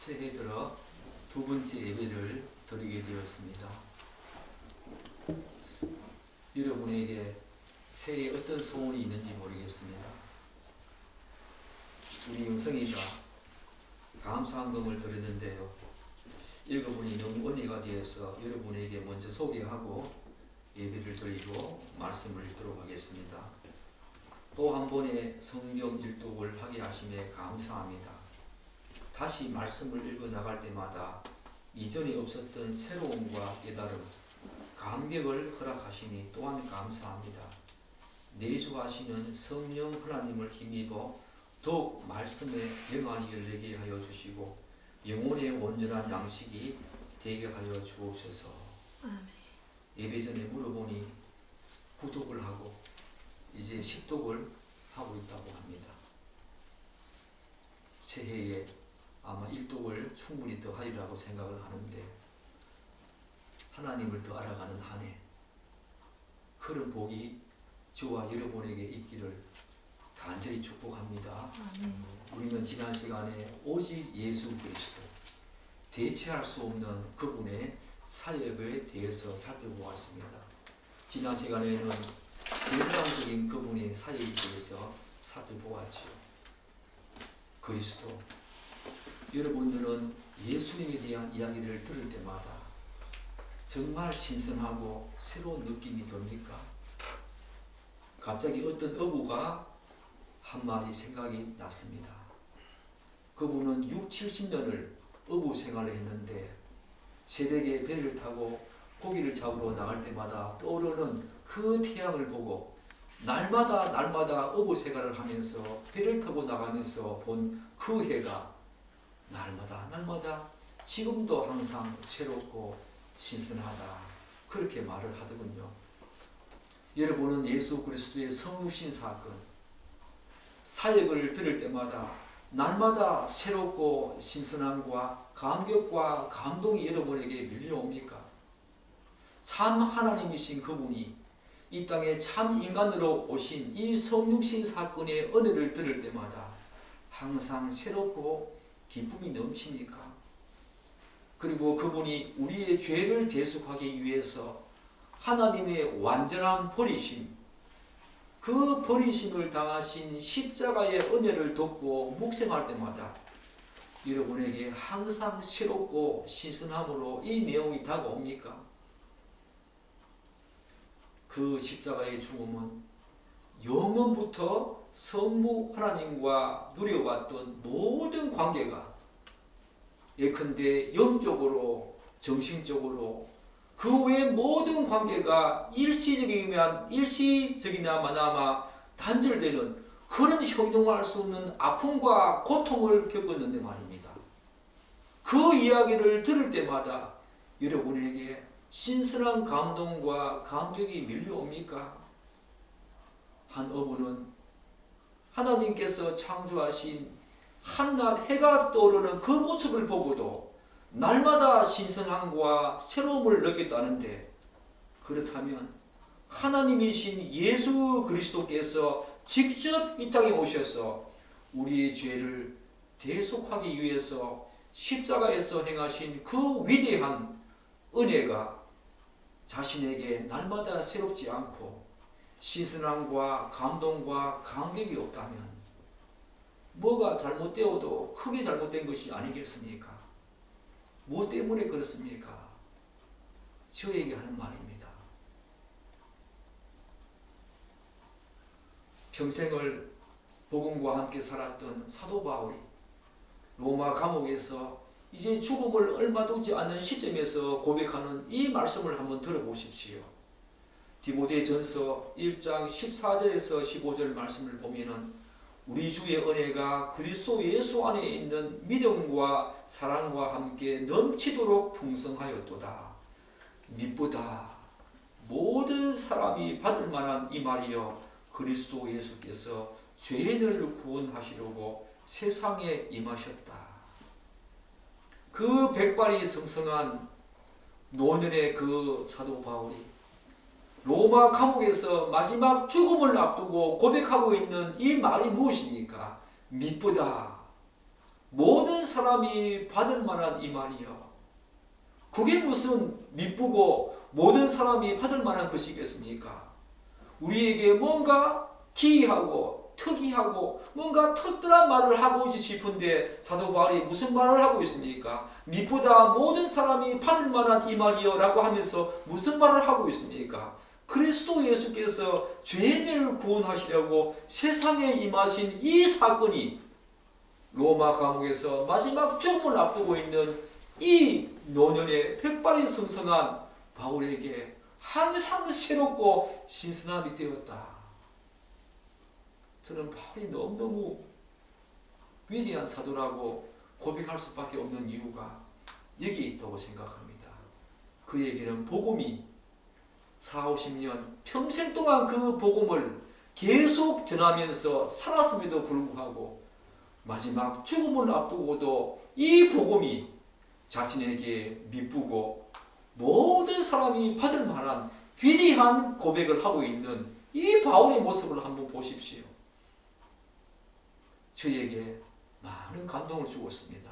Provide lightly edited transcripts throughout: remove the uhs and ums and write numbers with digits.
새해 들어 두 번째 예배를 드리게 되었습니다. 여러분에게 새해에 어떤 소원이 있는지 모르겠습니다. 우리 영성이가 감사한금을 드렸는데요. 읽어보니 너무 은혜가 되어서 여러분에게 먼저 소개하고 예배를 드리고 말씀을 읽도록 하겠습니다. 또 한 번의 성경 일독을 하게 하심에 감사합니다. 다시 말씀을 읽어 나갈 때마다 이전에 없었던 새로움과 깨달음, 감격을 허락하시니 또한 감사합니다. 내주하시는 성령 하나님을 힘입어 더욱 말씀의 영안이 열리게 하여 주시고 영혼의 온전한 양식이 되게 하여 주옵소서. 예배 전에 물어보니 구독을 하고 이제 식독을 하고 있다고 합니다. 새해에 아마 일독을 충분히 더 하리라고 생각을 하는데 하나님을 더 알아가는 한 해 그런 복이 저와 여러분에게 있기를 간절히 축복합니다. 우리는 지난 시간에 오직 예수 그리스도 대체할 수 없는 그분의 사역에 대해서 살펴보았습니다. 지난 시간에는 제사장적인 그분의 사역에 대해서 살펴보았죠. 그리스도, 여러분들은 예수님에 대한 이야기를 들을 때마다 정말 신선하고 새로운 느낌이 듭니까? 갑자기 어떤 어부가 한 말이 생각이 났습니다. 그분은 60-70년을 어부 생활을 했는데 새벽에 배를 타고 고기를 잡으러 나갈 때마다 떠오르는 그 태양을 보고 날마다 어부 생활을 하면서 배를 타고 나가면서 본 그 해가 날마다 지금도 항상 새롭고 신선하다 그렇게 말을 하더군요. 여러분은 예수 그리스도의 성육신 사건 사역을 들을 때마다 날마다 새롭고 신선함과 감격과 감동이 여러분에게 밀려옵니까? 참 하나님이신 그분이 이 땅에 참 인간으로 오신 이 성육신 사건의 은혜를 들을 때마다 항상 새롭고 기쁨이 넘칩니까? 그리고 그분이 우리의 죄를 대속하기 위해서 하나님의 완전한 버리심, 그 버리심을 당하신 십자가의 은혜를 돕고 묵상할 때마다 여러분에게 항상 새롭고 신선함으로 이 내용이 다가옵니까? 그 십자가의 죽음은 영원부터 성부 하나님과 누려왔던 모든 관계가 예컨대 영적으로 정신적으로 그 외의 모든 관계가 일시적이나마나마 단절되는 그런 형용할 수 없는 아픔과 고통을 겪었는데 말입니다. 그 이야기를 들을 때마다 여러분에게 신선한 감동과 감격이 밀려옵니까? 한 어부는 하나님께서 창조하신 한낮 해가 떠오르는 그 모습을 보고도 날마다 신선함과 새로움을 느꼈다는데 그렇다면 하나님이신 예수 그리스도께서 직접 이 땅에 오셔서 우리의 죄를 대속하기 위해서 십자가에서 행하신 그 위대한 은혜가 자신에게 날마다 새롭지 않고 신선함과 감동과 감격이 없다면 뭐가 잘못되어도 크게 잘못된 것이 아니겠습니까? 무엇 때문에 그렇습니까? 저에게 하는 말입니다. 평생을 복음과 함께 살았던 사도 바울이 로마 감옥에서 이제 죽음을 얼마 두지 않는 시점에서 고백하는 이 말씀을 한번 들어보십시오. 디모데전서 1장 14절에서 15절 말씀을 보면은 우리 주의 은혜가 그리스도 예수 안에 있는 믿음과 사랑과 함께 넘치도록 풍성하였도다. 믿보다 모든 사람이 받을 만한 이 말이여 그리스도 예수께서 죄인을 구원하시려고 세상에 임하셨다. 그 백발이 성성한 노년의 그 사도 바울이 로마 감옥에서 마지막 죽음을 앞두고 고백하고 있는 이 말이 무엇입니까? 믿보다 모든 사람이 받을 만한 이 말이야. 그게 무슨 미쁘고 모든 사람이 받을 만한 것이겠습니까? 우리에게 뭔가 기이하고 특이하고 뭔가 특별한 말을 하고 싶은데 사도 바울이 무슨 말을 하고 있습니까? 미쁘다 모든 사람이 받을 만한 이 말이요 라고 하면서 무슨 말을 하고 있습니까? 그리스도 예수께서 죄인을 구원하시려고 세상에 임하신 이 사건이 로마 감옥에서 마지막 죽음을 앞두고 있는 이 노년의 백발이 성성한 바울에게 항상 새롭고 신선함이 되었다. 저는 바울이 너무너무 위대한 사도라고 고백할 수밖에 없는 이유가 여기에 있다고 생각합니다. 그에게는 복음이 40-50년 평생 동안 그 복음을 계속 전하면서 살았음에도 불구하고 마지막 죽음을 앞두고도 이 복음이 자신에게 미쁘고 모든 사람이 받을 만한 위대한 고백을 하고 있는 이 바울의 모습을 한번 보십시오. 저에게 많은 감동을 주었습니다.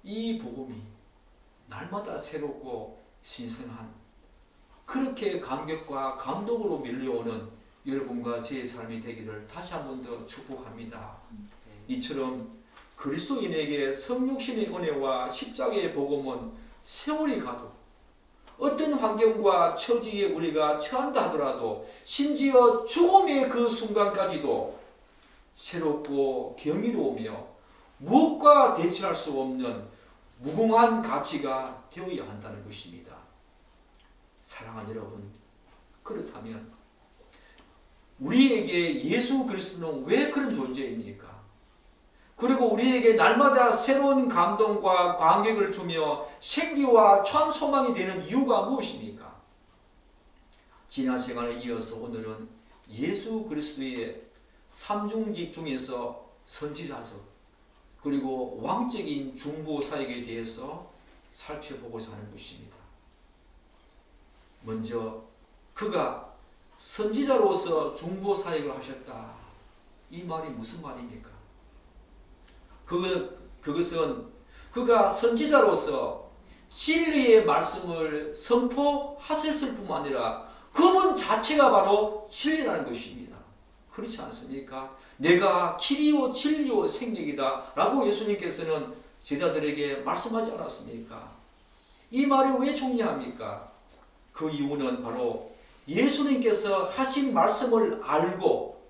이 복음이 날마다 새롭고 신선한 그렇게 감격과 감동으로 밀려오는 여러분과 제 삶이 되기를 다시 한 번 더 축복합니다. 이처럼 그리스도인에게 성육신의 은혜와 십자가의 복음은 세월이 가도 어떤 환경과 처지에 우리가 처한다 하더라도 심지어 죽음의 그 순간까지도 새롭고 경이로우며 무엇과 대체할 수 없는 무궁한 가치가 되어야 한다는 것입니다. 사랑하는 여러분, 그렇다면 우리에게 예수 그리스도는 왜 그런 존재입니까? 그리고 우리에게 날마다 새로운 감동과 감격을 주며 생기와 참 소망이 되는 이유가 무엇입니까? 지난 시간에 이어서 오늘은 예수 그리스도의 삼중직 중에서 선지자적 그리고 왕적인 중보 사역에 대해서 살펴보고자 하는 것입니다. 먼저 그가 선지자로서 중보 사역을 하셨다. 이 말이 무슨 말입니까? 그것은 그가 선지자로서 진리의 말씀을 선포하셨을 뿐만 아니라 그분 자체가 바로 진리라는 것입니다. 그렇지 않습니까? 내가 길이요 진리요 생명이다 라고 예수님께서는 제자들에게 말씀하지 않았습니까? 이 말이 왜 중요합니까? 그 이유는 바로 예수님께서 하신 말씀을 알고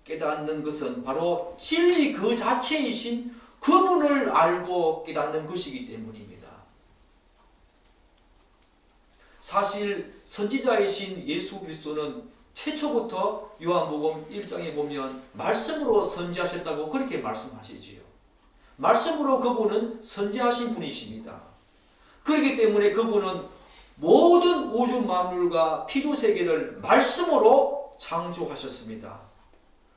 깨닫는 것은 바로 진리 그 자체이신 그분을 알고 깨닫는 것이기 때문입니다. 사실 선지자이신 예수 그리스도는 최초부터 요한복음 1장에 보면 말씀으로 선지하셨다고 그렇게 말씀하시지요. 말씀으로 그분은 선지하신 분이십니다. 그렇기 때문에 그분은 모든 우주 만물과 피조세계를 말씀으로 창조하셨습니다.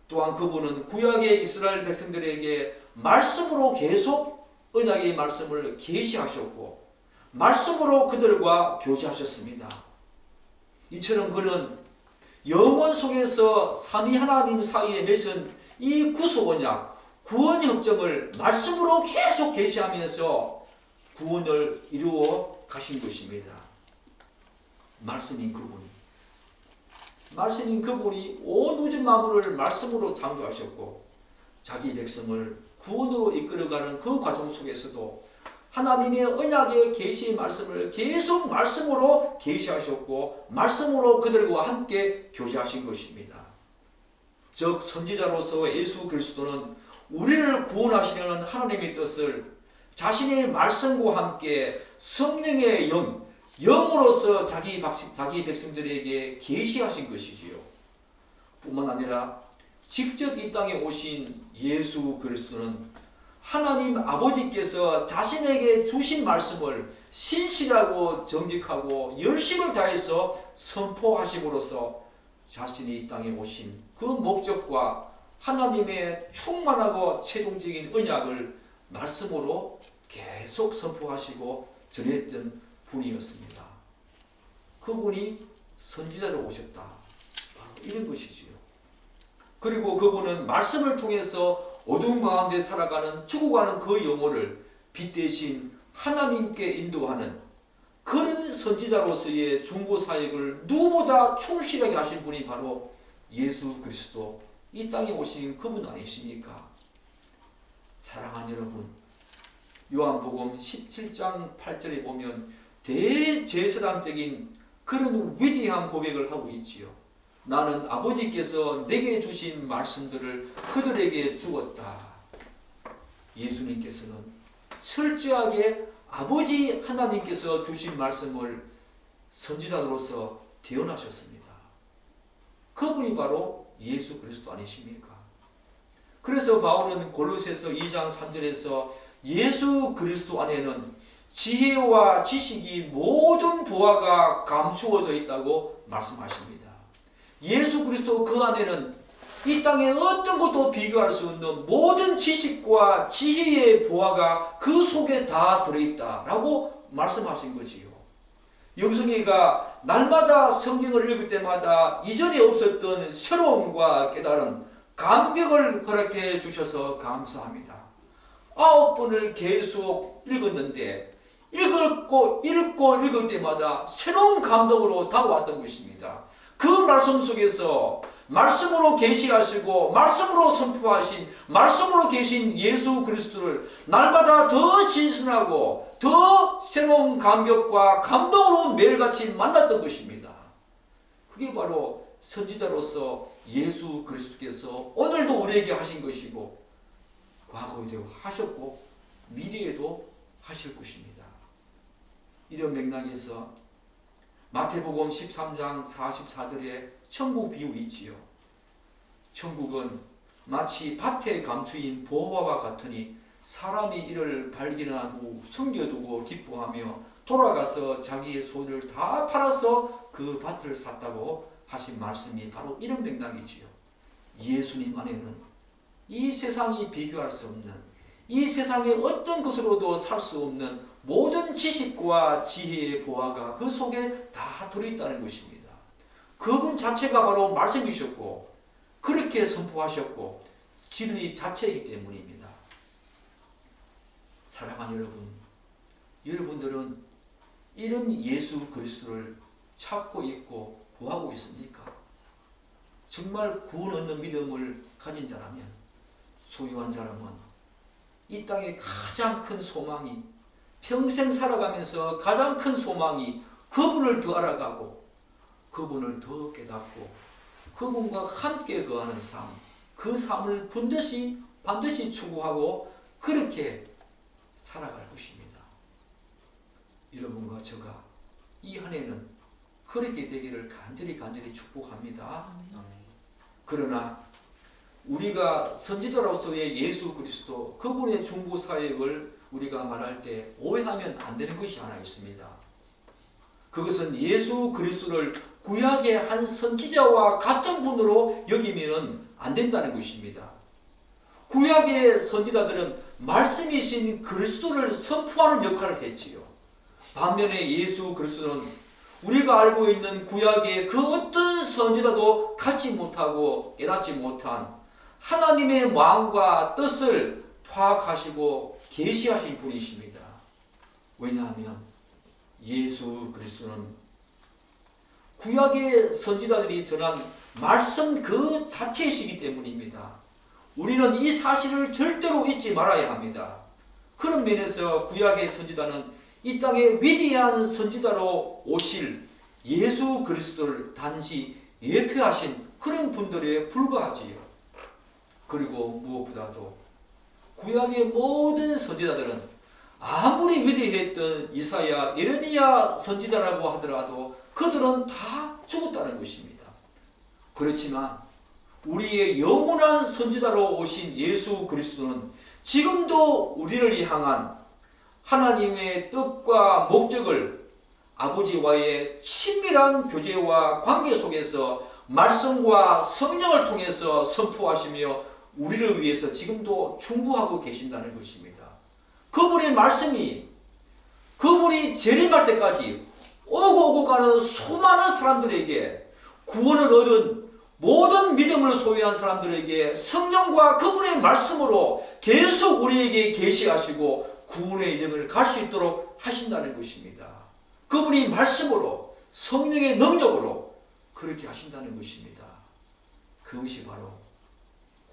또한 그분은 구약의 이스라엘 백성들에게 말씀으로 계속 언약의 말씀을 계시하셨고 말씀으로 그들과 교제하셨습니다. 이처럼 그는 영원 속에서 삼위 하나님 사이에 맺은 이 구속 언약, 구원 협정을 말씀으로 계속 계시하면서 구원을 이루어 가신 것입니다. 말씀인 그분이 온 우주 만물을 말씀으로 창조하셨고 자기 백성을 구원으로 이끌어가는 그 과정 속에서도 하나님의 언약의 계시의 말씀을 계속 말씀으로 계시하셨고 말씀으로 그들과 함께 교제하신 것입니다. 즉 선지자로서 예수 그리스도는 우리를 구원하시려는 하나님의 뜻을 자신의 말씀과 함께 성령의 영으로서 자기 백성들에게 계시하신 것이지요. 뿐만 아니라 직접 이 땅에 오신 예수 그리스도는 하나님 아버지께서 자신에게 주신 말씀을 신실하고 정직하고 열심을 다해서 선포하심으로써 자신이 이 땅에 오신 그 목적과 하나님의 충만하고 최종적인 언약을 말씀으로 계속 선포하시고 전했던 분이었습니다. 그분이 선지자로 오셨다. 바로 이런 것이지요. 그리고 그분은 말씀을 통해서 어두운 가운데 살아가는 죽어가는 그 영혼을 빛 대신 하나님께 인도하는 그런 선지자로서의 중보 사역을 누구보다 충실하게 하신 분이 바로 예수 그리스도, 이 땅에 오신 그분 아니십니까? 사랑하는 여러분, 요한복음 17장 8절에 보면 대제사장적인 그런 위대한 고백을 하고 있지요. 나는 아버지께서 내게 주신 말씀들을 그들에게 주었다. 예수님께서는 철저하게 아버지 하나님께서 주신 말씀을 선지자로서 대언하셨습니다. 그분이 바로 예수 그리스도 아니십니까? 그래서 바울은 골로새서 2장 3절에서 예수 그리스도 안에는 지혜와 지식이 모든 보화가 감추어져 있다고 말씀하십니다. 예수 그리스도 그 안에는 이 땅에 어떤 것도 비교할 수 없는 모든 지식과 지혜의 보화가 그 속에 다 들어있다라고 말씀하신 거지요. 영성이가 날마다 성경을 읽을 때마다 이전에 없었던 새로움과 깨달음, 감격을 허락해 주셔서 감사합니다. 9번을 계속 읽었는데 읽고 읽을 때마다 새로운 감동으로 다가왔던 것입니다. 그 말씀 속에서 말씀으로 계시하시고 말씀으로 선포하신 말씀으로 계신 예수 그리스도를 날마다 더 신선하고 더 새로운 감격과 감동으로 매일같이 만났던 것입니다. 그게 바로 선지자로서 예수 그리스도께서 오늘도 우리에게 하신 것이고 과거에도 하셨고 미래에도 하실 것입니다. 이런 맥락에서 마태복음 13장 44절에 천국 비유 있지요. 천국은 마치 밭에 감추인 보화와 같으니 사람이 이를 발견하고 숨겨두고 기뻐하며 돌아가서 자기의 손을 다 팔아서 그 밭을 샀다고 하신 말씀이 바로 이런 맥락이지요. 예수님 안에는 이 세상이 비교할 수 없는, 이 세상의 어떤 것으로도 살 수 없는 모든 지식과 지혜의 보화가 그 속에 다 들어있다는 것입니다. 그분 자체가 바로 말씀이셨고 그렇게 선포하셨고 진리 자체이기 때문입니다. 사랑하는 여러분, 여러분들은 이런 예수 그리스도를 찾고 있고 구하고 있습니까? 정말 구원 얻는 믿음을 가진 자라면, 소유한 사람은 이 땅의 가장 큰 소망이, 평생 살아가면서 가장 큰 소망이 그분을 더 알아가고 그분을 더 깨닫고 그분과 함께 거하는 삶, 그 삶을 반드시 추구하고 그렇게 살아갈 것입니다. 여러분과 제가 이 한 해는 그렇게 되기를 간절히 축복합니다. 그러나 우리가 선지자로서의 예수 그리스도 그분의 중보 사역을 우리가 말할 때 오해하면 안 되는 것이 하나 있습니다. 그것은 예수 그리스도를 구약의 한 선지자와 같은 분으로 여기면 안 된다는 것입니다. 구약의 선지자들은 말씀이신 그리스도를 선포하는 역할을 했지요. 반면에 예수 그리스도는 우리가 알고 있는 구약의 그 어떤 선지자도 갖지 못하고 깨닫지 못한 하나님의 마음과 뜻을 파악하시고 계시하신 분이십니다. 왜냐하면 예수 그리스도는 구약의 선지자들이 전한 말씀 그 자체이시기 때문입니다. 우리는 이 사실을 절대로 잊지 말아야 합니다. 그런 면에서 구약의 선지자는 이 땅에 위대한 선지자로 오실 예수 그리스도를 단지 예표하신 그런 분들에 불과하지요. 그리고 무엇보다도 구약의 모든 선지자들은 아무리 위대했던 이사야, 예레미야 선지자라고 하더라도 그들은 다 죽었다는 것입니다. 그렇지만 우리의 영원한 선지자로 오신 예수 그리스도는 지금도 우리를 향한 하나님의 뜻과 목적을 아버지와의 친밀한 교제와 관계 속에서 말씀과 성령을 통해서 선포하시며 우리를 위해서 지금도 중보하고 계신다는 것입니다. 그분의 말씀이 그분이 재림할 때까지 오고 가는 수많은 사람들에게 구원을 얻은 모든 믿음을 소유한 사람들에게 성령과 그분의 말씀으로 계속 우리에게 계시하시고 구원의 여정을 갈 수 있도록 하신다는 것입니다. 그분이 말씀으로 성령의 능력으로 그렇게 하신다는 것입니다. 그것이 바로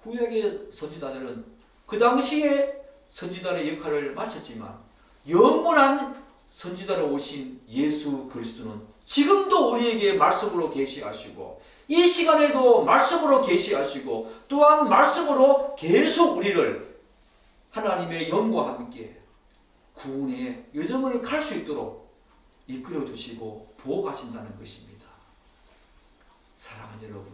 구약의 선지자들은 그 당시에 선지자의 역할을 마쳤지만 영원한 선지자로 오신 예수 그리스도는 지금도 우리에게 말씀으로 계시하시고 이 시간에도 말씀으로 계시하시고 또한 말씀으로 계속 우리를 하나님의 영과 함께 구원의 여정을 갈 수 있도록 이끌어 주시고 보호하신다는 것입니다. 사랑하는 여러분,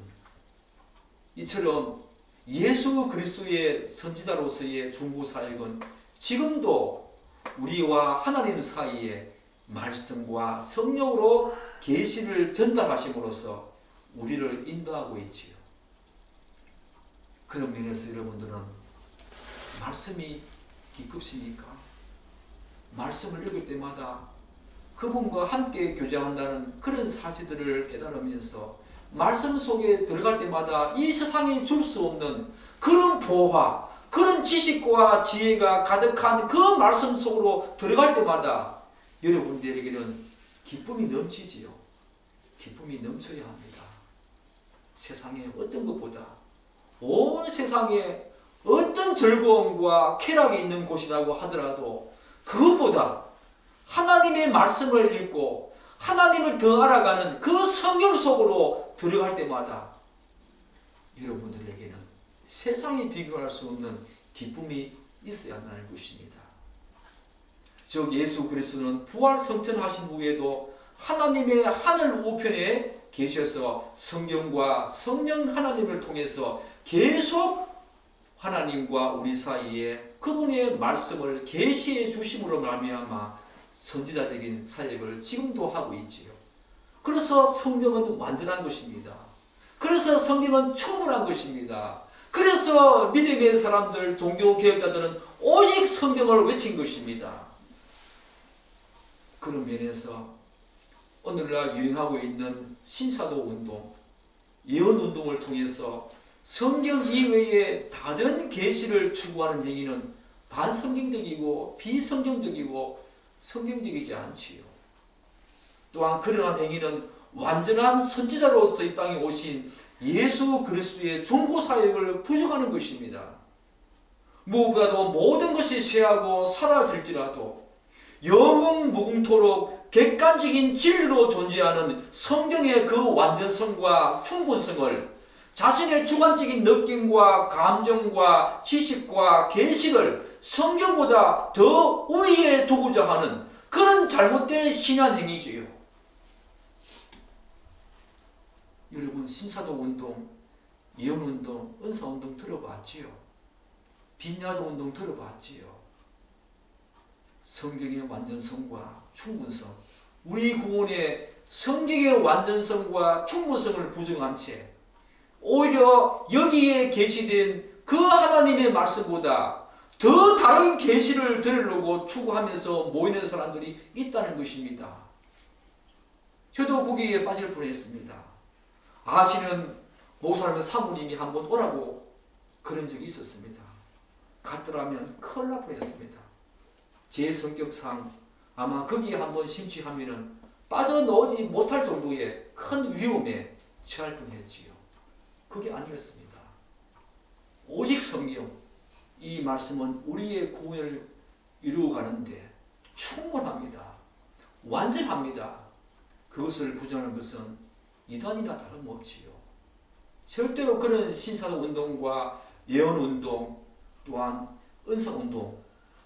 이처럼 예수 그리스도의 선지자로서의 중보 사역은 지금도 우리와 하나님 사이에 말씀과 성령으로 계시를 전달하심으로써 우리를 인도하고 있지요. 그런 면에서 여러분들은 말씀이 기쁘십니까? 말씀을 읽을 때마다 그분과 함께 교제한다는 그런 사실들을 깨달으면서 말씀 속에 들어갈 때마다 이 세상에 줄 수 없는 그런 보화, 그런 지식과 지혜가 가득한 그 말씀 속으로 들어갈 때마다 여러분들에게는 기쁨이 넘치지요. 기쁨이 넘쳐야 합니다. 세상에 어떤 것보다 온 세상에 어떤 즐거움과 쾌락이 있는 곳이라고 하더라도 그것보다 하나님의 말씀을 읽고 하나님을 더 알아가는 그 성경 속으로 들어갈 때마다 여러분들에게는 세상이 비교할 수 없는 기쁨이 있어야 한다는 것입니다. 즉 예수 그리스도는 부활 성천하신 후에도 하나님의 하늘 우편에 계셔서 성경과 성령 하나님을 통해서 계속 하나님과 우리 사이에 그분의 말씀을 계시해 주심으로 말미암아 선지자적인 사역을 지금도 하고 있지요. 그래서 성경은 완전한 것입니다. 그래서 성경은 충분한 것입니다. 그래서 믿음의 사람들, 종교개혁자들은 오직 성경을 외친 것입니다. 그런 면에서 오늘날 유행하고 있는 신사도운동, 예언운동을 통해서 성경 이외에 다른 계시를 추구하는 행위는 반성경적이고 비성경적이고 성경적이지 않지요. 또한 그러한 행위는 완전한 선지자로서 이 땅에 오신 예수 그리스도의 중보사역을 부정하는 것입니다. 무엇보다도 모든 것이 쇠하고 사라질지라도 영원 무궁토록 객관적인 진리로 존재하는 성경의 그 완전성과 충분성을 자신의 주관적인 느낌과 감정과 지식과 계시를 성경보다 더 우위에 두고자 하는 그런 잘못된 신앙 행위지요. 여러분 신사도운동, 예언운동, 은사운동 들어봤지요? 빈야도운동 들어봤지요? 성경의 완전성과 충분성, 우리 구원의 성경의 완전성과 충분성을 부정한 채 오히려 여기에 계시된 그 하나님의 말씀보다 더 다른 계시를 들으려고 추구하면서 모이는 사람들이 있다는 것입니다. 저도 거기에 빠질 뻔했습니다. 아시는 목사님 사모님이 한번 오라고 그런 적이 있었습니다. 갔더라면 큰일 날 뻔했습니다. 제 성격상 아마 거기에 한번 심취하면 빠져나오지 못할 정도의 큰 위험에 처할 뻔했지요. 그게 아니었습니다. 오직 성경, 이 말씀은 우리의 구원을 이루어가는데 충분합니다. 완전합니다. 그것을 부정하는 것은 이단이나 다름없지요. 절대로 그런 신사도운동과 예언운동 또한 은사운동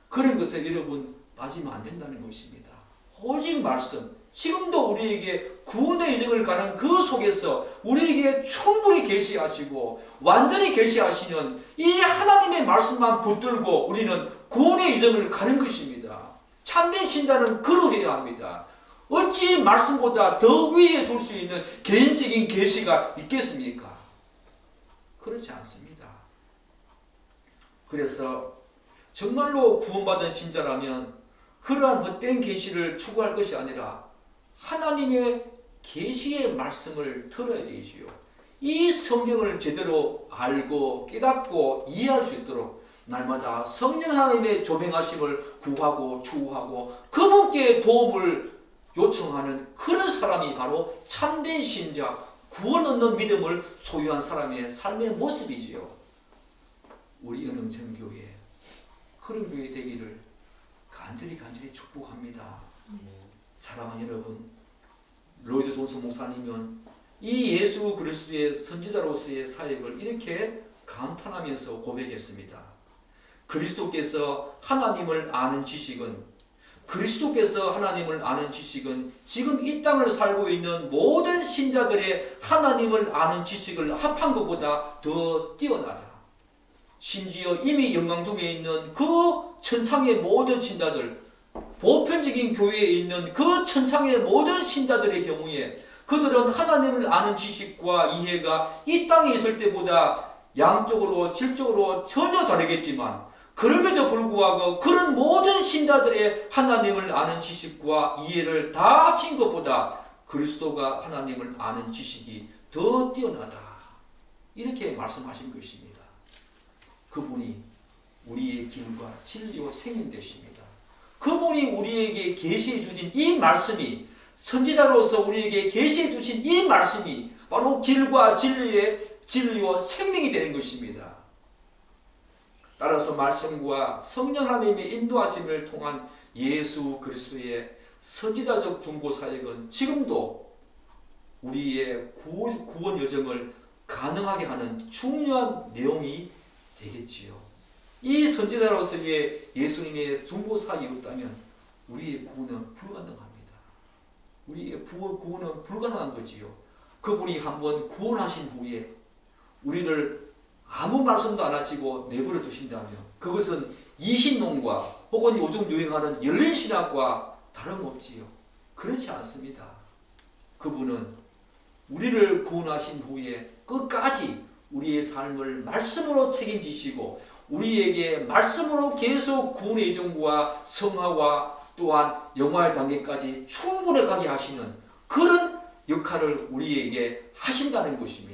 그런 것에 여러분 빠지면 안 된다는 것입니다. 오직 말씀, 지금도 우리에게 구원의 여정을 가는 그 속에서 우리에게 충분히 계시하시고 완전히 계시하시는 이 하나님의 말씀만 붙들고 우리는 구원의 여정을 가는 것입니다. 참된 신자는 그러해야 합니다. 어찌 말씀보다 더 위에 둘 수 있는 개인적인 계시가 있겠습니까? 그렇지 않습니다. 그래서 정말로 구원받은 신자라면 그러한 헛된 계시를 추구할 것이 아니라 하나님의 계시의 말씀을 들어야 되지요. 이 성경을 제대로 알고 깨닫고 이해할 수 있도록 날마다 성령 하나님의 조명하심을 구하고 추구하고 그분께 도움을 요청하는 그런 사람이 바로 참된 신자, 구원 얻는 믿음을 소유한 사람의 삶의 모습이지요. 우리 은흥천교회 흐름교회 되기를 간절히 축복합니다. 사랑하는 여러분, 로이드 존슨 목사님은 이 예수 그리스도의 선지자로서의 사역을 이렇게 감탄하면서 고백했습니다. 그리스도께서 하나님을 아는 지식은 지금 이 땅을 살고 있는 모든 신자들의 하나님을 아는 지식을 합한 것보다 더 뛰어나다. 심지어 이미 영광 중에 있는 그 천상의 모든 신자들, 보편적인 교회에 있는 그 천상의 모든 신자들의 경우에 그들은 하나님을 아는 지식과 이해가 이 땅에 있을 때보다 양적으로 질적으로 전혀 다르겠지만 그럼에도 불구하고 그런 모든 신자들의 하나님을 아는 지식과 이해를 다 합친 것보다 그리스도가 하나님을 아는 지식이 더 뛰어나다. 이렇게 말씀하신 것입니다. 그분이 우리의 길과 진리와 생명 되십니다. 그분이 우리에게 계시해 주신 이 말씀이, 선지자로서 우리에게 계시해 주신 이 말씀이 바로 길과 진리와 생명이 되는 것입니다. 따라서 말씀과 성령 하나님의 인도하심을 통한 예수 그리스도의 선지자적 중보 사역은 지금도 우리의 구원 여정을 가능하게 하는 중요한 내용이 되겠지요. 이 선지자로서의 예수님의 중보 사역이 없다면 우리의 구원은 불가능합니다. 우리의 구원은 불가능한 거지요. 그분이 한번 구원하신 후에 우리를 아무 말씀도 안 하시고 내버려 두신다면 그것은 이신론과 혹은 요즘 유행하는 열린신학과 다름없지요. 그렇지 않습니다. 그분은 우리를 구원하신 후에 끝까지 우리의 삶을 말씀으로 책임지시고 우리에게 말씀으로 계속 구원의 여정과 성화와 또한 영화의 단계까지 충분히 가게 하시는 그런 역할을 우리에게 하신다는 것입니다.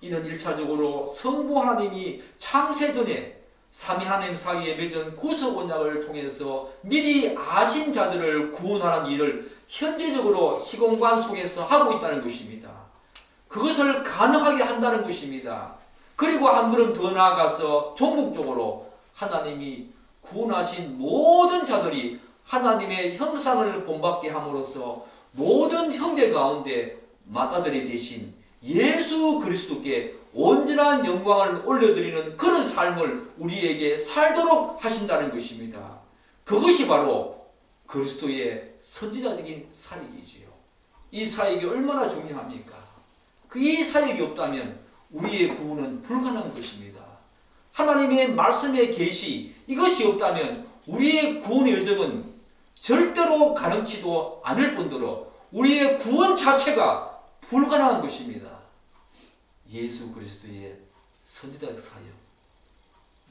이는 1차적으로 성부 하나님이 창세전에 삼위 하나님 사이에 맺은 구속 언약을 통해서 미리 아신 자들을 구원하는 일을 현재적으로 시공간 속에서 하고 있다는 것입니다. 그것을 가능하게 한다는 것입니다. 그리고 한 걸음 더 나아가서 종목적으로 하나님이 구원하신 모든 자들이 하나님의 형상을 본받게 함으로써 모든 형제 가운데 맏아들이 되신 예수 그리스도께 온전한 영광을 올려드리는 그런 삶을 우리에게 살도록 하신다는 것입니다. 그것이 바로 그리스도의 선지자적인 사역이지요. 이 사역이 얼마나 중요합니까? 이 사역이 없다면 우리의 구원은 불가능한 것입니다. 하나님의 말씀의 계시, 이것이 없다면 우리의 구원의 여정은 절대로 가능치도 않을 뿐더러 우리의 구원 자체가 불가능한 것입니다. 예수 그리스도의 선지자적 사역,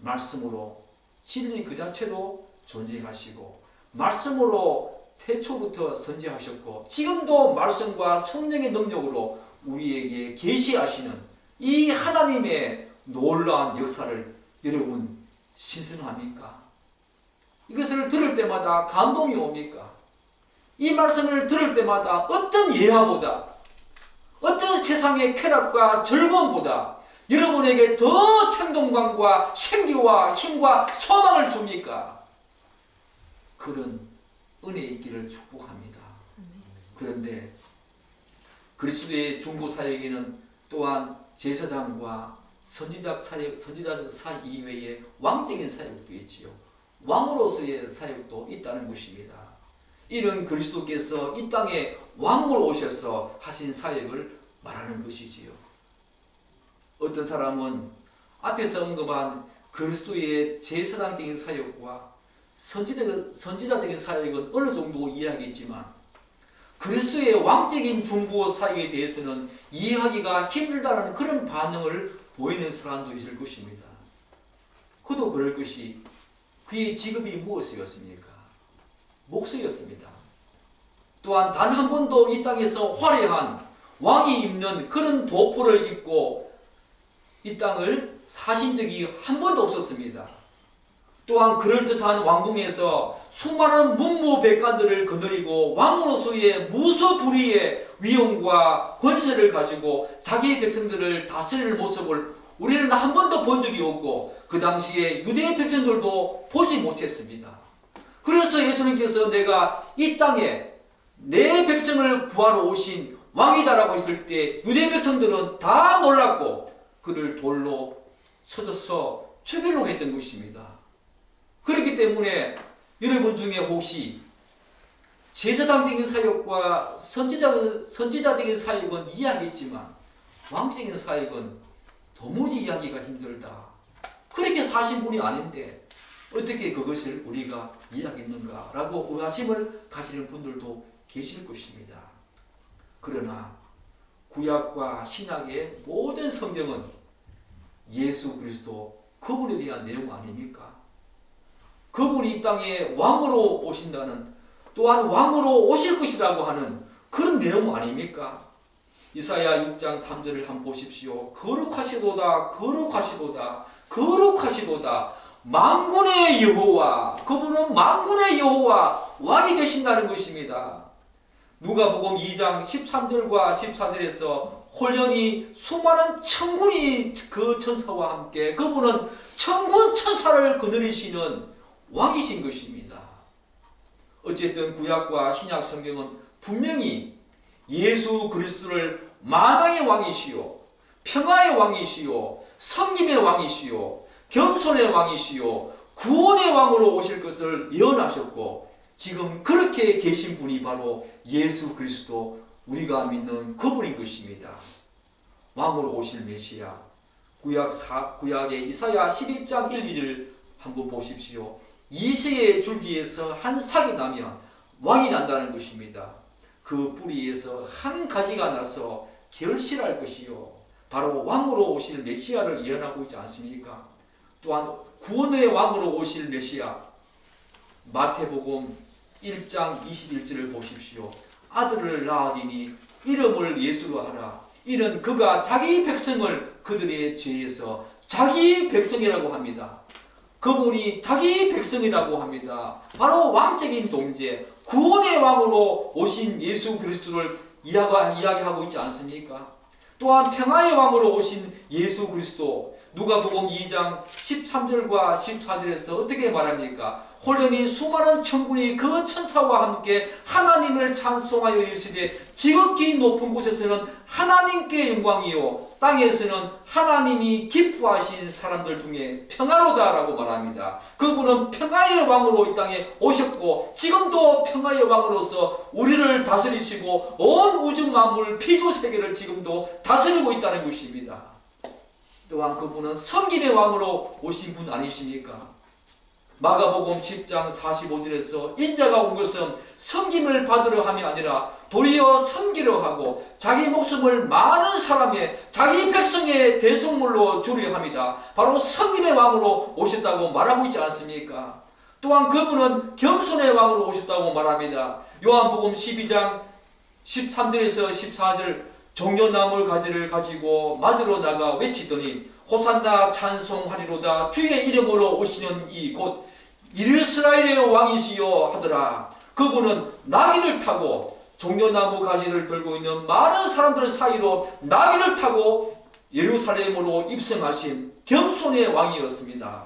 말씀으로 진리 그 자체로 존재하시고 말씀으로 태초부터 선지하셨고 지금도 말씀과 성령의 능력으로 우리에게 계시하시는 이 하나님의 놀라운 역사를 여러분 신선합니까? 이것을 들을 때마다 감동이 옵니까? 이 말씀을 들을 때마다 어떤 예화보다 어떤 세상의 쾌락과 즐거움보다 여러분에게 더 생동감과 생기와 힘과 소망을 줍니까? 그런 은혜 있기를 축복합니다. 그런데 그리스도의 중보 사역에는 또한 제사장과 선지자적 사역 이외에 왕적인 사역도 있지요. 왕으로서의 사역도 있다는 것입니다. 이는 그리스도께서 이 땅에 왕으로 오셔서 하신 사역을 말하는 것이지요. 어떤 사람은 앞에서 언급한 그리스도의 제사장적인 사역과 선지자적인 사역은 어느 정도 이해하겠지만 그리스도의 왕적인 중보 사역에 대해서는 이해하기가 힘들다는 그런 반응을 보이는 사람도 있을 것입니다. 그도 그럴 것이 그의 직업이 무엇이었습니까? 목수였습니다. 또한 단 한 번도 이 땅에서 화려한 왕이 입는 그런 도포를 입고 이 땅을 사신 적이 한 번도 없었습니다. 또한 그럴듯한 왕궁에서 수많은 문무백관들을 거느리고 왕으로서의 무소불위의 위엄과 권세를 가지고 자기 백성들을 다스리는 모습을 우리는 한 번도 본 적이 없고 그 당시에 유대 백성들도 보지 못했습니다. 그래서 예수님께서 내가 이 땅에 내 백성을 구하러 오신 왕이다라고 했을 때 유대 백성들은 다 놀랐고 그를 돌로 쳐져서 죽이려고 했던 것입니다. 그렇기 때문에 여러분 중에 혹시 제사장적인 사역과 선지자적인 사역은 이해하겠지만 왕적인 사역은 도무지 이해하기가 힘들다. 그렇게 사신 분이 아닌데 어떻게 그것을 우리가 이해하겠는가라고 의아심을 가지는 분들도 계실 것입니다. 그러나 구약과 신약의 모든 성경은 예수 그리스도 그분에 대한 내용 아닙니까? 그분이 이 땅에 왕으로 오신다는, 또한 왕으로 오실 것이라고 하는 그런 내용 아닙니까? 이사야 6장 3절을 한번 보십시오. 거룩하시도다 거룩하시도다 거룩하시도다 만군의 여호와, 그분은 만군의 여호와 왕이 되신다는 것입니다. 누가복음 2장 13절과 14절에서 홀연히 수많은 천군이 그 천사와 함께, 그분은 천군 천사를 거느리시는 왕이신 것입니다. 어쨌든 구약과 신약 성경은 분명히 예수 그리스도를 만왕의 왕이시요 평화의 왕이시요 섬김의 왕이시요 겸손의 왕이시요 구원의 왕으로 오실 것을 예언하셨고, 지금 그렇게 계신 분이 바로 예수 그리스도, 우리가 믿는 그분인 것입니다. 왕으로 오실 메시아. 구약의 이사야 11장 1, 2절 한번 보십시오. 이새의 줄기에서 한 삭이 나면 왕이 난다는 것입니다. 그 뿌리에서 한 가지가 나서 결실할 것이요, 바로 왕으로 오실 메시아를 예언하고 있지 않습니까? 또한 구원의 왕으로 오실 메시아, 마태복음 1장 21절을 보십시오. 아들을 낳으리니 이름을 예수로 하라. 이는 그가 자기 백성을 그들의 죄에서, 자기 백성이라고 합니다. 그분이 자기 백성이라고 합니다. 바로 왕적인 동재, 구원의 왕으로 오신 예수 그리스도를 이야기하고 있지 않습니까? 또한 평화의 왕으로 오신 예수 그리스도, 누가복음 2장 13절과 14절에서 어떻게 말합니까? 홀연히 수많은 천군이 그 천사와 함께 하나님을 찬송하여 이르시되 지극히 높은 곳에서는 하나님께 영광이요 땅에서는 하나님이 기뻐하신 사람들 중에 평화로다라고 말합니다. 그분은 평화의 왕으로 이 땅에 오셨고 지금도 평화의 왕으로서 우리를 다스리시고 온 우주 만물 피조세계를 지금도 다스리고 있다는 것입니다. 또한 그분은 섬김의 왕으로 오신 분 아니십니까? 마가복음 10장 45절에서 인자가 온 것은 섬김을 받으려 함이 아니라 도리어 섬기려 하고 자기 목숨을 많은 사람의, 자기 백성의 대속물로 주려 합니다. 바로 섬김의 왕으로 오셨다고 말하고 있지 않습니까? 또한 그분은 겸손의 왕으로 오셨다고 말합니다. 요한복음 12장 13절에서 14절, 종려나물 가지를 가지고 맞으러 나가 외치더니 호산나 찬송하리로다 주의 이름으로 오시는 이 곧 이스라엘의 왕이시여 하더라. 그분은 나귀를 타고 종려나무 가지를 들고 있는 많은 사람들 사이로 나귀를 타고 예루살렘으로 입성하신 겸손의 왕이었습니다.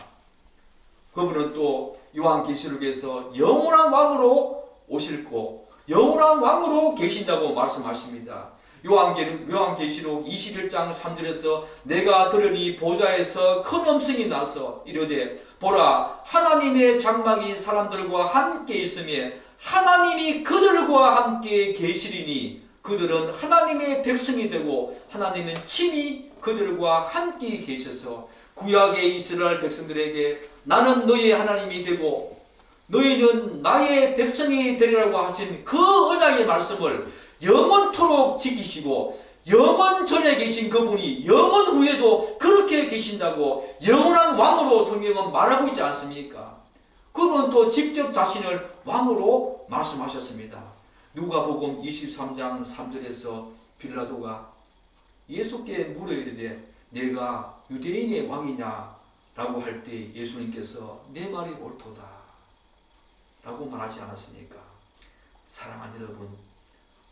그분은 또 요한계시록에서 영원한 왕으로 오실고 영원한 왕으로 계신다고 말씀하십니다. 요한계시록 21장 3절에서 내가 들으니 보좌에서 큰 음성이 나서 이르되 보라 하나님의 장막이 사람들과 함께 있으며 하나님이 그들과 함께 계시리니 그들은 하나님의 백성이 되고 하나님은 친히 그들과 함께 계셔서 구약의 이스라엘 백성들에게 나는 너희의 하나님이 되고 너희는 나의 백성이 되리라고 하신 그 언약의 말씀을 영원토록 지키시고 영원 전에 계신 그분이 영원 후에도 그렇게 계신다고 영원한 왕으로 성경은 말하고 있지 않습니까? 그분은 또 직접 자신을 왕으로 말씀하셨습니다. 누가복음 23장 3절에서 빌라도가 예수께 물어 이르되 내가 유대인의 왕이냐 라고 할 때 예수님께서 내 말이 옳도다 라고 말하지 않았습니까? 사랑하는 여러분,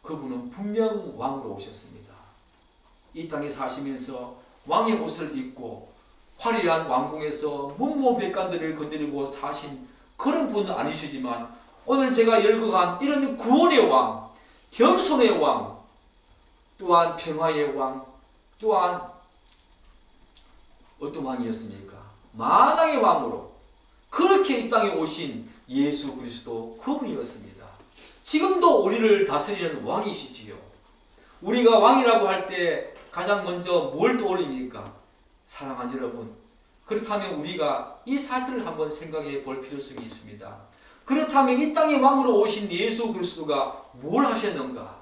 그분은 분명 왕으로 오셨습니다. 이 땅에 사시면서 왕의 옷을 입고 화려한 왕궁에서 문무백관들을 건드리고 사신 그런 분은 아니시지만 오늘 제가 열거한 이런 구원의 왕, 겸손의 왕, 또한 평화의 왕, 또한 어떤 왕이었습니까? 만왕의 왕으로 그렇게 이 땅에 오신 예수 그리스도 그분이었습니다. 지금도 우리를 다스리는 왕이시지요. 우리가 왕이라고 할 때 가장 먼저 뭘 떠올립니까? 사랑하는 여러분, 그렇다면 우리가 이 사실을 한번 생각해 볼 필요성이 있습니다. 그렇다면 이 땅에 왕으로 오신 예수 그리스도가 뭘 하셨는가?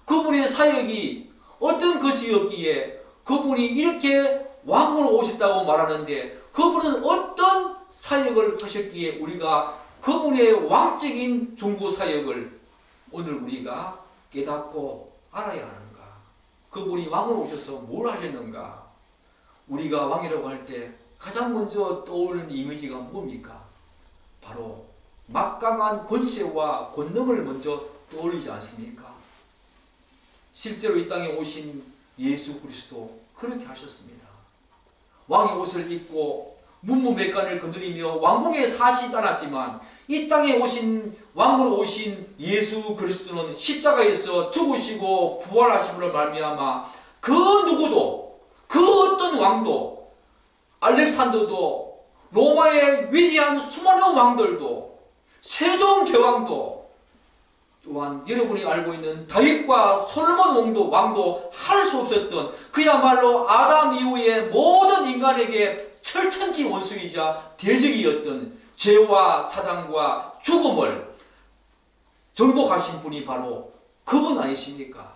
그분의 사역이 어떤 것이었기에 그분이 이렇게 왕으로 오셨다고 말하는데 그분은 어떤 사역을 하셨기에 우리가 그분의 왕적인 중보 사역을 오늘 우리가 깨닫고 알아야 하는가? 그분이 왕으로 오셔서 뭘 하셨는가? 우리가 왕이라고 할 때 가장 먼저 떠오르는 이미지가 뭡니까? 바로 막강한 권세와 권능을 먼저 떠올리지 않습니까? 실제로 이 땅에 오신 예수 그리스도 그렇게 하셨습니다. 왕의 옷을 입고 문무백관을 거느리며 왕궁에 사시지 않았지만 이 땅에 오신 왕으로 오신 예수 그리스도는 십자가에서 죽으시고 부활하심으로 말미암아 그 누구도 그 어떤 왕도 알렉산더도 로마의 위대한 수많은 왕들도 세종대왕도 또한 여러분이 알고 있는 다윗과 솔로몬 왕도 할 수 없었던 그야말로 아담 이후에 모든 인간에게 철천지 원수이자 대적이었던 죄와 사단과 죽음을 정복하신 분이 바로 그분 아니십니까?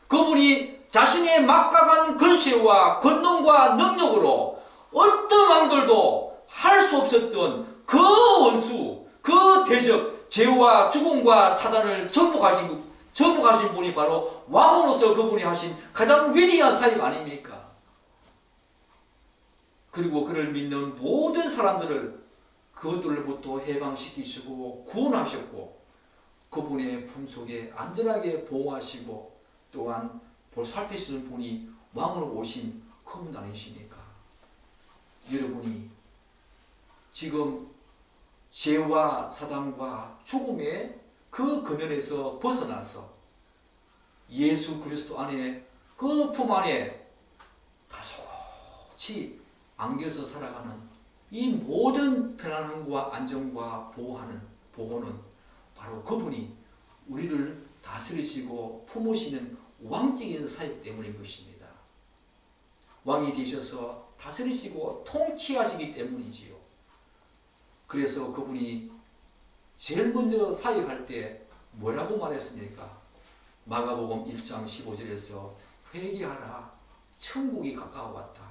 그분이 자신의 막강한 권세와 권능과 능력으로 어떤 왕들도 할 수 없었던 그 원수, 그 대적, 죄와 죽음과 사단을 정복하신 분이 바로 왕으로서 그분이 하신 가장 위대한 사역 아닙니까? 그리고 그를 믿는 모든 사람들을 그것들로부터 해방시키시고 구원하셨고 그분의 품속에 안전하게 보호하시고 또한 살피시는 분이 왕으로 오신 그분 아니십니까? 여러분이 지금 죄와 사단과 죽음의 그 근원에서 벗어나서 예수 그리스도 안에 그 품 안에 다소치 안겨서 살아가는 이 모든 편안함과 안정과 보호는 바로 그분이 우리를 다스리시고 품으시는 왕적인 사역 때문인 것입니다. 왕이 되셔서 다스리시고 통치하시기 때문이지요. 그래서 그분이 제일 먼저 사역할 때 뭐라고 말했습니까? 마가복음 1장 15절에서 회개하라, 천국이 가까워왔다.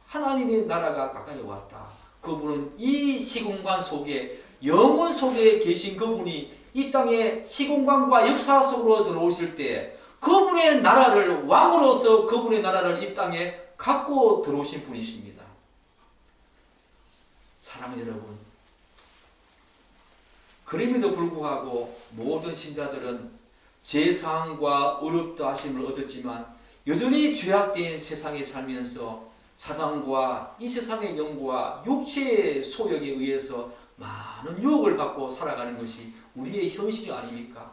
하나님의 나라가 가까이 왔다. 그분은 이 시공간 속에 영혼 속에 계신 그분이 이 땅의 시공간과 역사 속으로 들어오실 때 그분의 나라를 왕으로서 그분의 나라를 이 땅에 갖고 들어오신 분이십니다. 사랑하는 여러분, 그럼에도 불구하고 모든 신자들은 죄사함과 어렵다 하심을 얻었지만 여전히 죄악된 세상에 살면서 사단과 이 세상의 영과 육체의 소욕에 의해서 많은 유혹을 받고 살아가는 것이 우리의 현실이 아닙니까?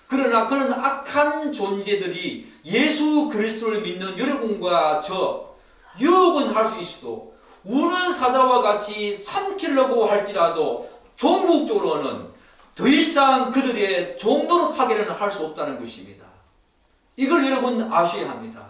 그러나 그런 악한 존재들이 예수 그리스도를 믿는 여러분과 저 유혹은 할 수 있어도 우는 사자와 같이 삼키려고 할지라도 종국적으로는 더 이상 그들의 종노릇 하기는 할 수 없다는 것입니다. 이걸 여러분 아셔야 합니다.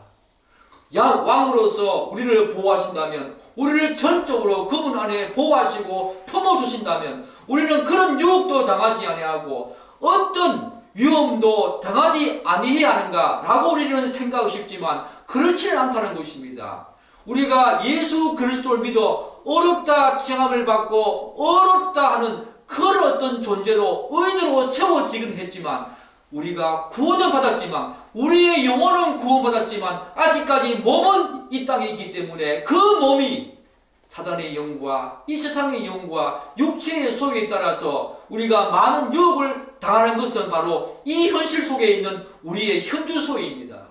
왕으로서 우리를 보호하신다면, 우리를 전적으로 그분 안에 보호하시고 품어주신다면 우리는 그런 유혹도 당하지 아니하고 어떤 위험도 당하지 아니해야 하는가 라고 우리는 생각하고 싶지만 그렇지는 않다는 것입니다. 우리가 예수 그리스도를 믿어 어렵다 칭함을 받고 어렵다 하는 그런 어떤 존재로 의인으로 세워지긴 했지만 우리가 구원은 받았지만, 우리의 영혼은 구원받았지만 아직까지 몸은 이 땅에 있기 때문에 그 몸이 사단의 영과 이 세상의 영과 육체의 소유에 따라서 우리가 많은 유혹을 당하는 것은 바로 이 현실 속에 있는 우리의 현주소입니다.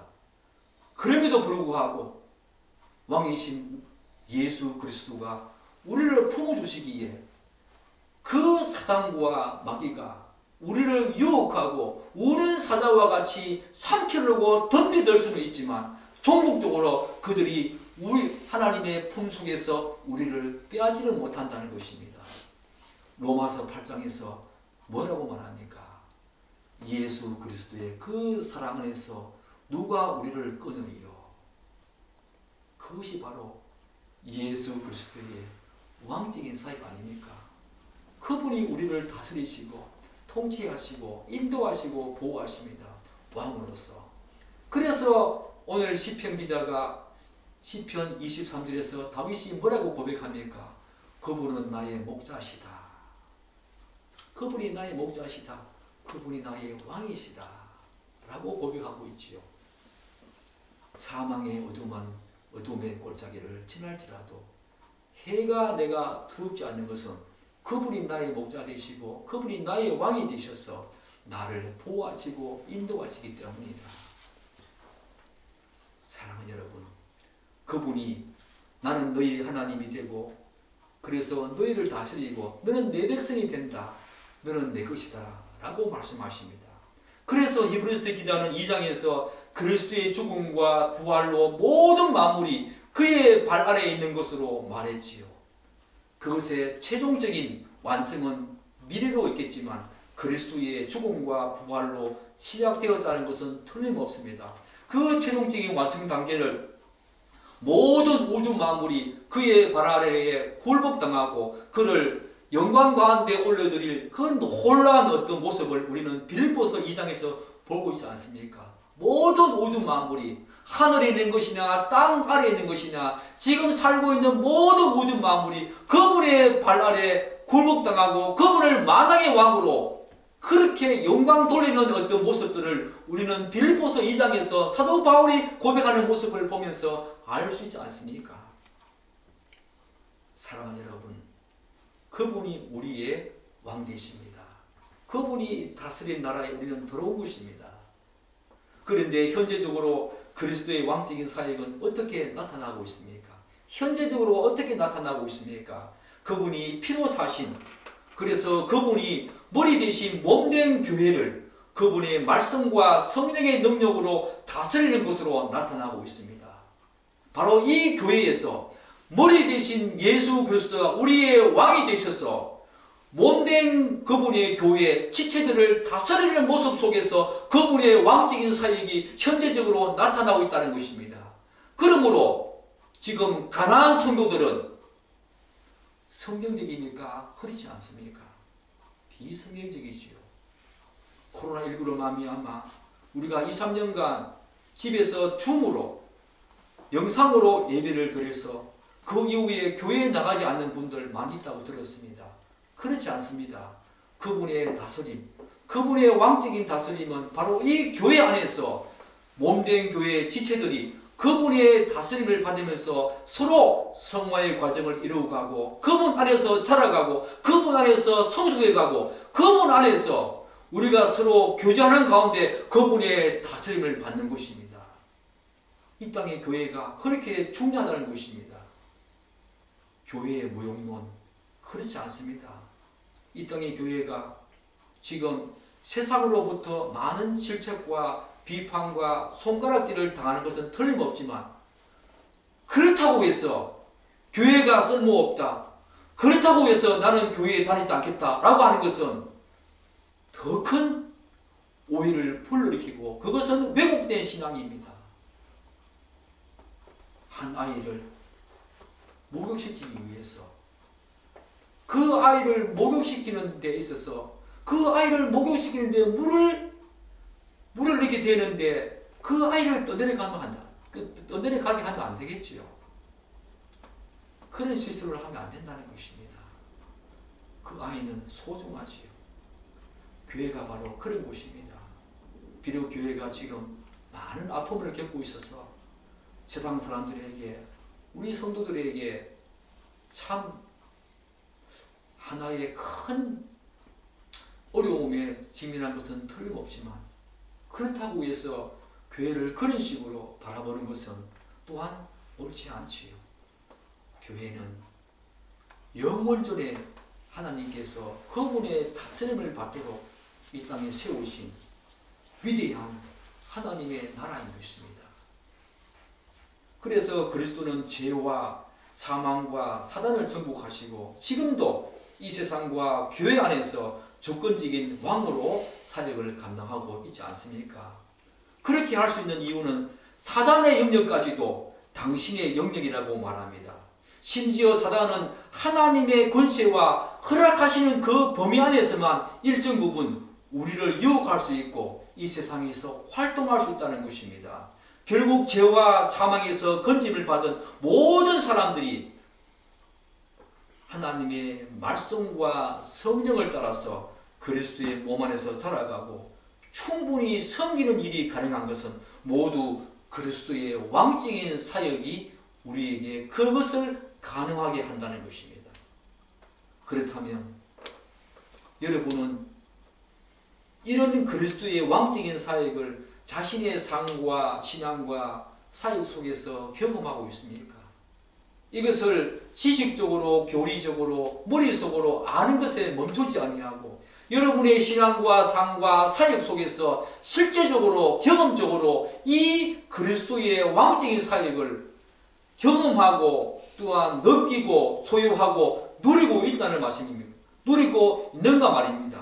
그럼에도 불구하고 왕이신 예수 그리스도가 우리를 품어주시기에 그 사단과 마귀가 우리를 유혹하고 우는 사자와 같이 삼키려고 덤비들 수는 있지만 종국적으로 그들이 우리 하나님의 품속에서 우리를 빼앗지를 못한다는 것입니다. 로마서 8장에서 뭐라고 말합니까? 예수 그리스도의 그 사랑 안에서 누가 우리를 끊으리요? 그것이 바로 예수 그리스도의 왕적인 사역 아닙니까? 그분이 우리를 다스리시고 통치하시고 인도하시고 보호하십니다. 왕으로서. 그래서 오늘 시편 기자가 시편 23절에서 다윗이 뭐라고 고백합니까? 그분은 나의 목자시다. 그분이 나의 목자시다. 그분이 나의 왕이시다. 라고 고백하고 있지요. 사망의 어둠의 골짜기를 지날지라도 해가 내가 두렵지 않는 것은 그분이 나의 목자 되시고 그분이 나의 왕이 되셔서 나를 보호하시고 인도하시기 때문이다. 사랑하는 여러분, 그분이 나는 너희 하나님이 되고 그래서 너희를 다스리고 너는 내 백성이 된다. 너는 내 것이다. 라고 말씀하십니다. 그래서 히브리서 기자는 2장에서 그리스도의 죽음과 부활로 모든 만물이 그의 발 아래에 있는 것으로 말했지요. 그것의 최종적인 완성은 미래로 있겠지만 그리스도의 죽음과 부활로 시작되었다는 것은 틀림없습니다. 그 최종적인 완성 단계를 모든 우주 만물이 그의 발 아래에 굴복당하고 그를 영광 가운데 올려드릴 그 놀라운 어떤 모습을 우리는 빌립보서 2장에서 보고 있지 않습니까? 모든 우주 만물이 하늘에 있는 것이냐 땅 아래에 있는 것이냐 지금 살고 있는 모든 우주 만물이 그분의 발 아래 굴복당하고 그분을 만왕의 왕으로 그렇게 영광 돌리는 어떤 모습들을 우리는 빌립보서 2장에서 사도 바울이 고백하는 모습을 보면서 알 수 있지 않습니까? 사랑하는 여러분, 그분이 우리의 왕 되십니다. 그분이 다스린 나라에 우리는 들어온 것입니다. 그런데 현재적으로 그리스도의 왕적인 사역은 어떻게 나타나고 있습니까? 현재적으로 어떻게 나타나고 있습니까? 그분이 피로 사신, 그래서 그분이 머리 대신 몸된 교회를 그분의 말씀과 성령의 능력으로 다스리는 것으로 나타나고 있습니다. 바로 이 교회에서 머리 대신 예수 그리스도가 우리의 왕이 되셔서 몸된 그분의 교회 지체들을 다스리는 모습 속에서 그분의 왕적인 사역이 현재적으로 나타나고 있다는 것입니다. 그러므로 지금 가나안 성도들은 성경적입니까? 그렇지 않습니까? 비성경적이지요. 코로나19로 말미암아 우리가 2, 3년간 집에서 줌으로 영상으로 예배를 드려서 그 이후에 교회에 나가지 않는 분들 많이 있다고 들었습니다. 그렇지 않습니다. 그분의 다스림, 그분의 왕적인 다스림은 바로 이 교회 안에서 몸된 교회의 지체들이 그분의 다스림을 받으면서 서로 성화의 과정을 이루어가고 그분 안에서 자라가고 그분 안에서 성숙해가고 그분 안에서 우리가 서로 교제하는 가운데 그분의 다스림을 받는 것입니다. 이 땅의 교회가 그렇게 중요하다는 것입니다. 교회의 무용론 그렇지 않습니다. 이 땅의 교회가 지금 세상으로부터 많은 질책과 비판과 손가락질을 당하는 것은 틀림없지만 그렇다고 해서 교회가 쓸모없다, 그렇다고 해서 나는 교회에 다니지 않겠다 라고 하는 것은 더 큰 오해를 불러일으키고 그것은 왜곡된 신앙입니다. 한 아이를 목욕시키기 위해서 그 아이를 목욕시키는 데 있어서 그 아이를 목욕시키는 데 물을 이렇게 대는데 그 아이를 떠내려가게 하면 안 되겠지요. 그런 실수를 하면 안 된다는 것입니다. 그 아이는 소중하지요. 교회가 바로 그런 곳입니다. 비록 교회가 지금 많은 아픔을 겪고 있어서 세상 사람들에게, 우리 성도들에게 참 하나의 큰 어려움에 직면한 것은 틀림없지만, 그렇다고 해서 교회를 그런 식으로 바라보는 것은 또한 옳지 않지요. 교회는 영원전에 하나님께서 그분의 다스림을 받도록 이 땅에 세우신 위대한 하나님의 나라인 것입니다. 그래서 그리스도는 죄와 사망과 사단을 정복하시고 지금도 이 세상과 교회 안에서 조건적인 왕으로 사역을 감당하고 있지 않습니까? 그렇게 할 수 있는 이유는 사단의 영역까지도 당신의 영역이라고 말합니다. 심지어 사단은 하나님의 권세와 허락하시는 그 범위 안에서만 일정 부분 우리를 유혹할 수 있고 이 세상에서 활동할 수 있다는 것입니다. 결국 죄와 사망에서 건짐을 받은 모든 사람들이 하나님의 말씀과 성령을 따라서 그리스도의 몸 안에서 자라가고 충분히 섬기는 일이 가능한 것은 모두 그리스도의 왕적인 사역이 우리에게 그것을 가능하게 한다는 것입니다. 그렇다면 여러분은 이런 그리스도의 왕적인 사역을 자신의 삶과 신앙과 사역 속에서 경험하고 있습니까? 이것을 지식적으로, 교리적으로, 머릿속으로 아는 것에 멈추지 아니하고 여러분의 신앙과 삶과 사역 속에서 실제적으로, 경험적으로 이 그리스도의 왕적인 사역을 경험하고 또한 느끼고 소유하고 누리고 있다는 말씀입니다. 누리고 있는가 말입니다.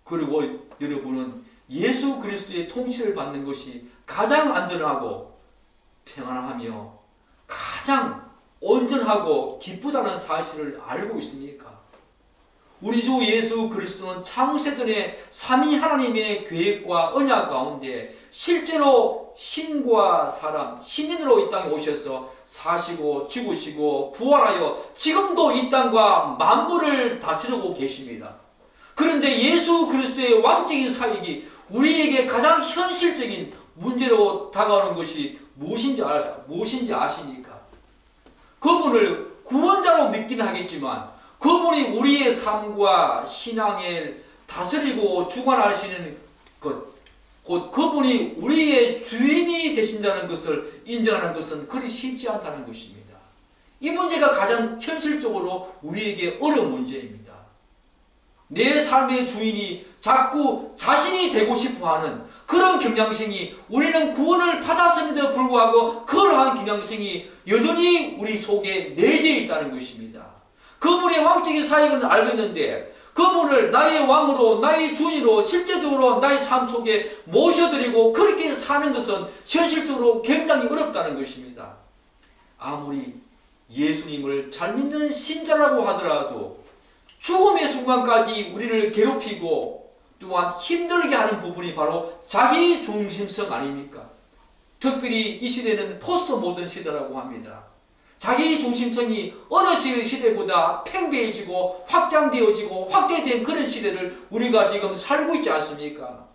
그리고 여러분은 예수 그리스도의 통치를 받는 것이 가장 안전하고 평안하며 가장 온전하고 기쁘다는 사실을 알고 있습니까? 우리 주 예수 그리스도는 창세전에 삼위 하나님의 계획과 언약 가운데 실제로 신과 사람, 신인으로 이 땅에 오셔서 사시고 죽으시고 부활하여 지금도 이 땅과 만물을 다스리고 계십니다. 그런데 예수 그리스도의 왕적인 사역이 우리에게 가장 현실적인 문제로 다가오는 것이 무엇인지 아십니까? 그분을 구원자로 믿기는 하겠지만 그분이 우리의 삶과 신앙을 다스리고 주관하시는 것, 곧 그분이 우리의 주인이 되신다는 것을 인정하는 것은 그리 쉽지 않다는 것입니다. 이 문제가 가장 현실적으로 우리에게 어려운 문제입니다. 내 삶의 주인이 자꾸 자신이 되고 싶어하는 그런 경향성이, 우리는 구원을 받았음에도 불구하고 그러한 경향성이 여전히 우리 속에 내재해 있다는 것입니다. 그분의 왕적인 사역을 알고 있는데 그분을 나의 왕으로, 나의 주인으로 실제적으로 나의 삶 속에 모셔드리고 그렇게 사는 것은 현실적으로 굉장히 어렵다는 것입니다. 아무리 예수님을 잘 믿는 신자라고 하더라도 죽음의 순간까지 우리를 괴롭히고 또한 힘들게 하는 부분이 바로 자기 중심성 아닙니까? 특별히 이 시대는 포스트 모던 시대라고 합니다. 자기 중심성이 어느 시대보다 팽배해지고 확장되어지고 확대된 그런 시대를 우리가 지금 살고 있지 않습니까?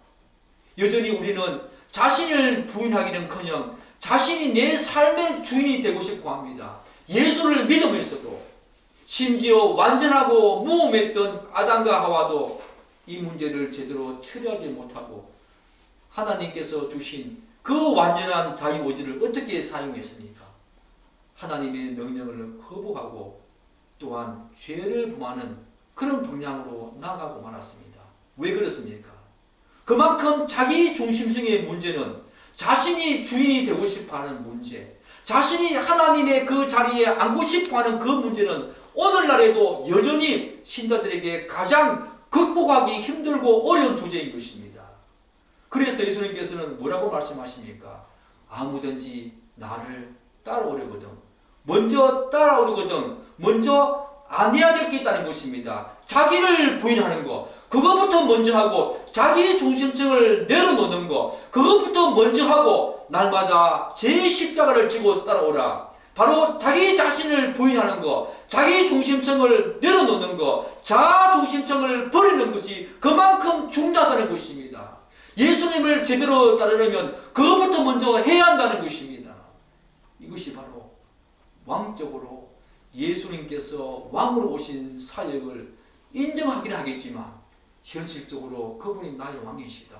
여전히 우리는 자신을 부인하기는커녕 자신이 내 삶의 주인이 되고 싶어 합니다. 예수를 믿으면서도, 심지어 완전하고 무험했던 아담과 하와도 이 문제를 제대로 처리하지 못하고 하나님께서 주신 그 완전한 자기 의지를 어떻게 사용했습니까? 하나님의 명령을 거부하고 또한 죄를 범하는 그런 방향으로 나아가고 말았습니다. 왜 그렇습니까? 그만큼 자기 중심성의 문제는 자신이 주인이 되고 싶어하는 문제, 자신이 하나님의 그 자리에 앉고 싶어하는 그 문제는 오늘날에도 여전히 신자들에게 가장 극복하기 힘들고 어려운 주제인 것입니다. 그래서 예수님께서는 뭐라고 말씀하십니까? 아무든지 나를 따라오려거든, 먼저 따라오려거든 먼저 안 해야 될 게 있다는 것입니다. 자기를 부인하는 것, 그것부터 먼저 하고 자기 중심성을 내려놓는 것, 그것부터 먼저 하고 날마다 제 십자가를 지고 따라오라. 바로 자기 자신을 부인하는 것, 자기 중심성을 내려놓는 것, 자아 중심성을 버리는 것이 그만큼 중요하다는 것입니다. 예수님을 제대로 따르려면 그것부터 먼저 해야 한다는 것입니다. 이것이 바로 왕적으로 예수님께서 왕으로 오신 사역을 인정하기는 하겠지만 현실적으로 그분이 나의 왕이시다,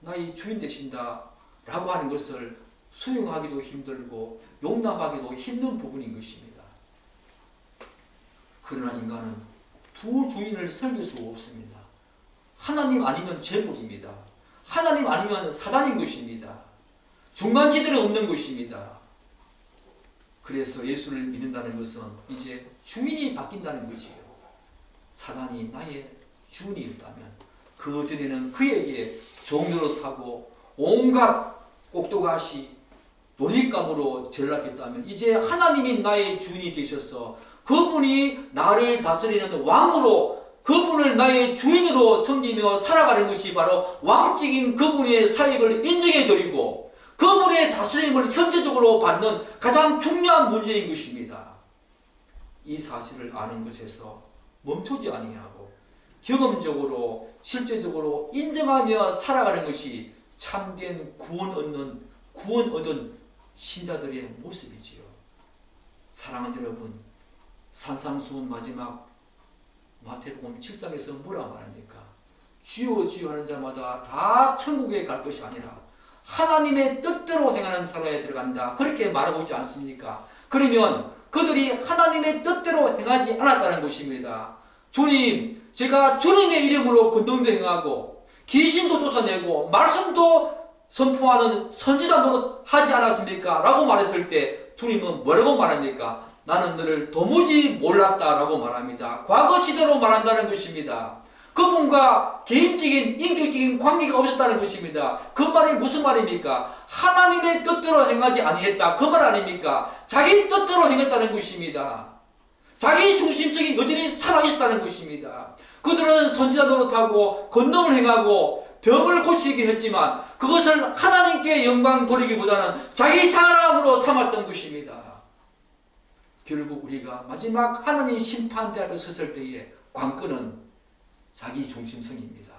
나의 주인 되신다 라고 하는 것을 수용하기도 힘들고 용납하기도 힘든 부분인 것입니다. 그러나 인간은 두 주인을 섬길 수 없습니다. 하나님 아니면 재물입니다. 하나님 아니면 사단인 것입니다. 중간지대는 없는 것입니다. 그래서 예수를 믿는다는 것은 이제 주인이 바뀐다는 것이에요. 사단이 나의 주인이었다면 그 전에는 그에게 종노릇하고 온갖 꼭두가시 놀잇감으로 전락했다면 이제 하나님이 나의 주인이 되셔서 그분이 나를 다스리는 왕으로 그분을 나의 주인으로 섬기며 살아가는 것이 바로 왕적인 그분의 사역을 인정해드리고 그분의 다스림을 현재적으로 받는 가장 중요한 문제인 것입니다. 이 사실을 아는 것에서 멈추지 아니하고 경험적으로 실제적으로 인정하며 살아가는 것이 참된 구원 얻은 신자들의 모습이지요. 사랑하는 여러분, 산상수훈 마지막 마태복음 7장에서 뭐라 말합니까? 주여 주여 하는 자마다 다 천국에 갈 것이 아니라 하나님의 뜻대로 행하는 자라에 들어간다, 그렇게 말하고 있지 않습니까? 그러면 그들이 하나님의 뜻대로 행하지 않았다는 것입니다. 주님, 제가 주님의 이름으로 권능도 행하고 귀신도 쫓아내고 말씀도 선포하는 선지자 노릇 하지 않았습니까? 라고 말했을 때 주님은 뭐라고 말합니까? 나는 너를 도무지 몰랐다 라고 말합니다. 과거 시대로 말한다는 것입니다. 그분과 개인적인 인격적인 관계가 없었다는 것입니다. 그 말이 무슨 말입니까? 하나님의 뜻대로 행하지 아니했다, 그 말 아닙니까? 자기 뜻대로 행했다는 것입니다. 자기 중심적인 여전히 살아있었다는 것입니다. 그들은 선지자 노릇하고 권능을 행하고 병을 고치긴 했지만 그것을 하나님께 영광 돌리기보다는 자기 자랑으로 삼았던 것입니다. 결국 우리가 마지막 하나님 심판대 앞에 섰을 때의 관건은 자기 중심성입니다.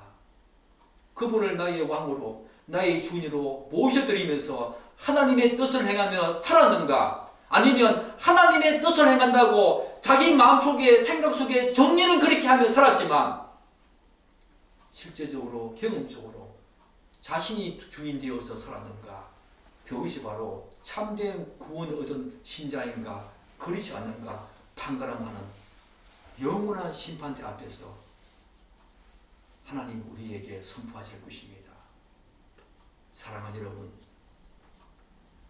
그분을 나의 왕으로 나의 주인으로 모셔드리면서 하나님의 뜻을 행하며 살았는가, 아니면 하나님의 뜻을 행한다고 자기 마음속에 생각 속에 정리는 그렇게 하며 살았지만 실제적으로 경험적으로 자신이 주인 되어서 살았는가, 그것이 바로 참된 구원을 얻은 신자인가 그렇지 않는가 판가름하는 영원한 심판대 앞에서 하나님 우리에게 선포하실 것입니다. 사랑하는 여러분,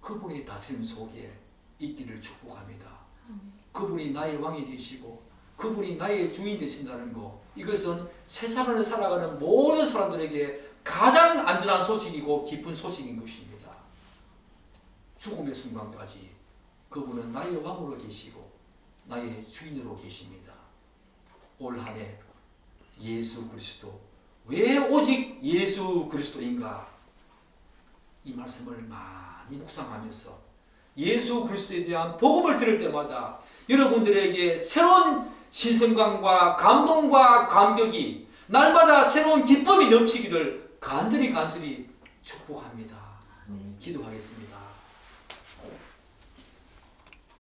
그분의 다스림 속에 있기를 축복합니다. 그분이 나의 왕이 되시고 그분이 나의 주인 되신다는 것, 이것은 세상을 살아가는 모든 사람들에게 가장 안전한 소식이고 기쁜 소식인 것입니다. 죽음의 순간까지 그분은 나의 왕으로 계시고 나의 주인으로 계십니다. 올 한 해 예수 그리스도, 왜 오직 예수 그리스도인가, 이 말씀을 많이 묵상하면서 예수 그리스도에 대한 복음을 들을 때마다 여러분들에게 새로운 신선감과 감동과 감격이, 날마다 새로운 기쁨이 넘치기를 간절히 축복합니다. 기도하겠습니다.